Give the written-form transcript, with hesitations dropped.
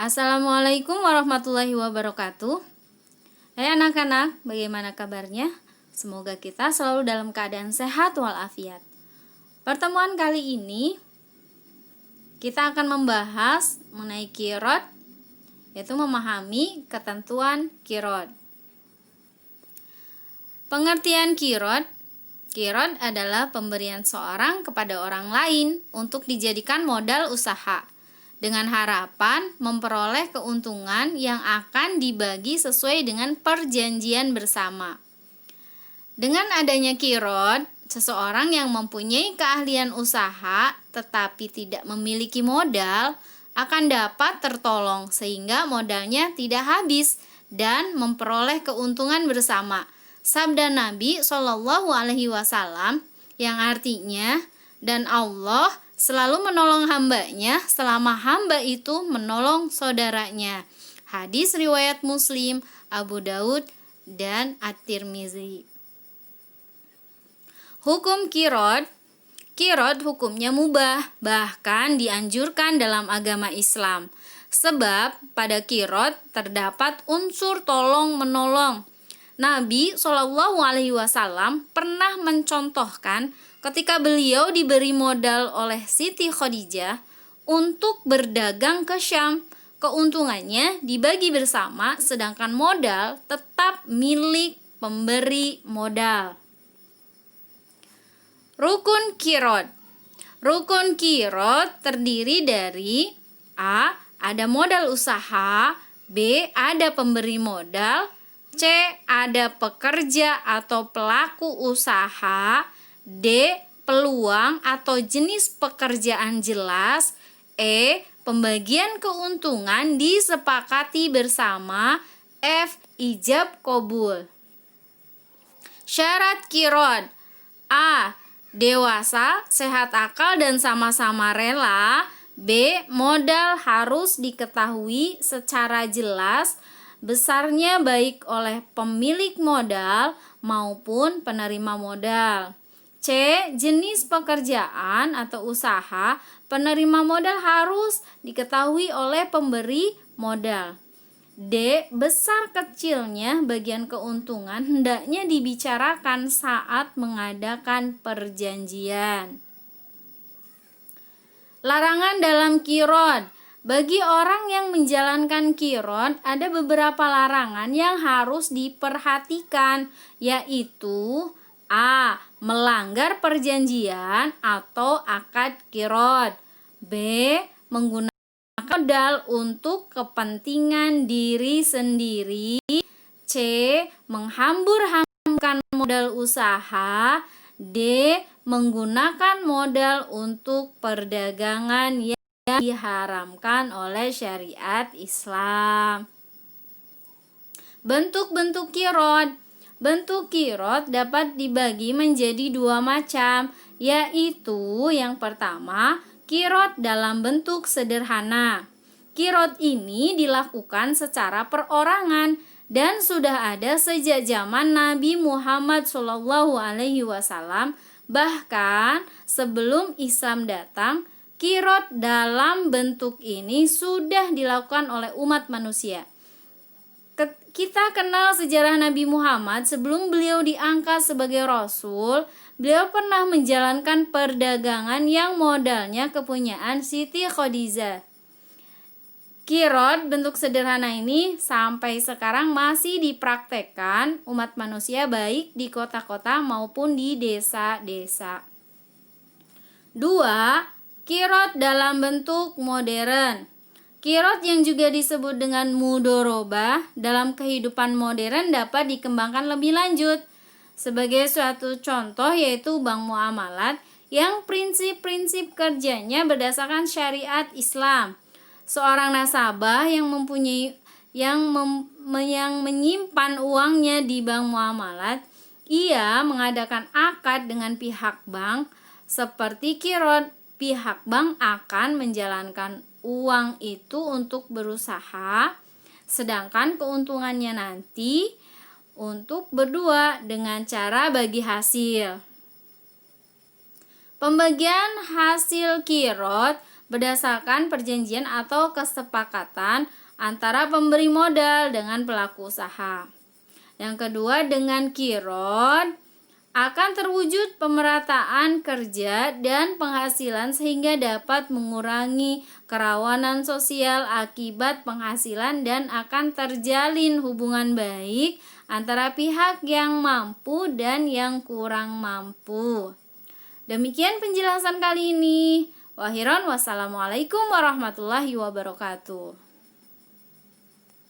Assalamualaikum warahmatullahi wabarakatuh. Hai anak-anak, bagaimana kabarnya? Semoga kita selalu dalam keadaan sehat walafiat. Pertemuan kali ini kita akan membahas mengenai qiraat, yaitu memahami ketentuan qiraat. Pengertian qiraat adalah pemberian seorang kepada orang lain untuk dijadikan modal usaha dengan harapan memperoleh keuntungan yang akan dibagi sesuai dengan perjanjian bersama. Dengan adanya qiraat, seseorang yang mempunyai keahlian usaha tetapi tidak memiliki modal akan dapat tertolong sehingga modalnya tidak habis dan memperoleh keuntungan bersama. Sabda Nabi Shallallahu Alaihi Wasallam yang artinya, dan Allah selalu menolong hambanya selama hamba itu menolong saudaranya. Hadis riwayat Muslim, Abu Daud, dan At-Tirmizi. Hukum qiraat hukumnya mubah, bahkan dianjurkan dalam agama Islam. Sebab pada qiraat terdapat unsur tolong-menolong. Nabi Shallallahu Alaihi Wasallam pernah mencontohkan ketika beliau diberi modal oleh Siti Khadijah untuk berdagang ke Syam. Keuntungannya dibagi bersama, sedangkan modal tetap milik pemberi modal. Rukun qiraat. Rukun qiraat terdiri dari A. Ada modal usaha, B. Ada pemberi modal, C. Ada pekerja atau pelaku usaha, D. Peluang atau jenis pekerjaan jelas, E. Pembagian keuntungan disepakati bersama, F. Ijab qabul. Syarat qiraat. A. Dewasa, sehat akal dan sama-sama rela. B. Modal harus diketahui secara jelas besarnya baik oleh pemilik modal maupun penerima modal. C. Jenis pekerjaan atau usaha penerima modal harus diketahui oleh pemberi modal. D. Besar kecilnya bagian keuntungan hendaknya dibicarakan saat mengadakan perjanjian. Larangan dalam qiraat. Bagi orang yang menjalankan qiraat ada beberapa larangan yang harus diperhatikan, yaitu A. Melanggar perjanjian atau akad qiraat, B. Menggunakan modal untuk kepentingan diri sendiri, C. Menghambur-hamburkan modal usaha, D. Menggunakan modal untuk perdagangan yang diharamkan oleh syariat Islam. Bentuk-bentuk qiraat. Bentuk qiraat dapat dibagi menjadi dua macam, yaitu yang pertama, qiraat dalam bentuk sederhana. Qiraat ini dilakukan secara perorangan dan sudah ada sejak zaman Nabi Muhammad SAW. Bahkan sebelum Islam datang, qiraat dalam bentuk ini sudah dilakukan oleh umat manusia. Kita kenal sejarah Nabi Muhammad. Sebelum beliau diangkat sebagai Rasul, beliau pernah menjalankan perdagangan yang modalnya kepunyaan Siti Khadijah. Qiraat bentuk sederhana ini sampai sekarang masih dipraktekkan umat manusia baik di kota-kota maupun di desa-desa. 2. Qiraat dalam bentuk modern. Qiraat yang juga disebut dengan mudorobah dalam kehidupan modern dapat dikembangkan lebih lanjut. Sebagai suatu contoh yaitu bank muamalat yang prinsip-prinsip kerjanya berdasarkan syariat Islam. Seorang nasabah yang menyimpan uangnya di bank muamalat, ia mengadakan akad dengan pihak bank seperti qiraat. Pihak bank akan menjalankan uang itu untuk berusaha, sedangkan keuntungannya nanti untuk berdua dengan cara bagi hasil. Pembagian hasil qiraat berdasarkan perjanjian atau kesepakatan antara pemberi modal dengan pelaku usaha. Yang kedua, dengan kirot akan terwujud pemerataan kerja dan penghasilan sehingga dapat mengurangi kerawanan sosial akibat penghasilan dan akan terjalin hubungan baik antara pihak yang mampu dan yang kurang mampu. Demikian penjelasan kali ini. Wassalamualaikum warahmatullahi wabarakatuh.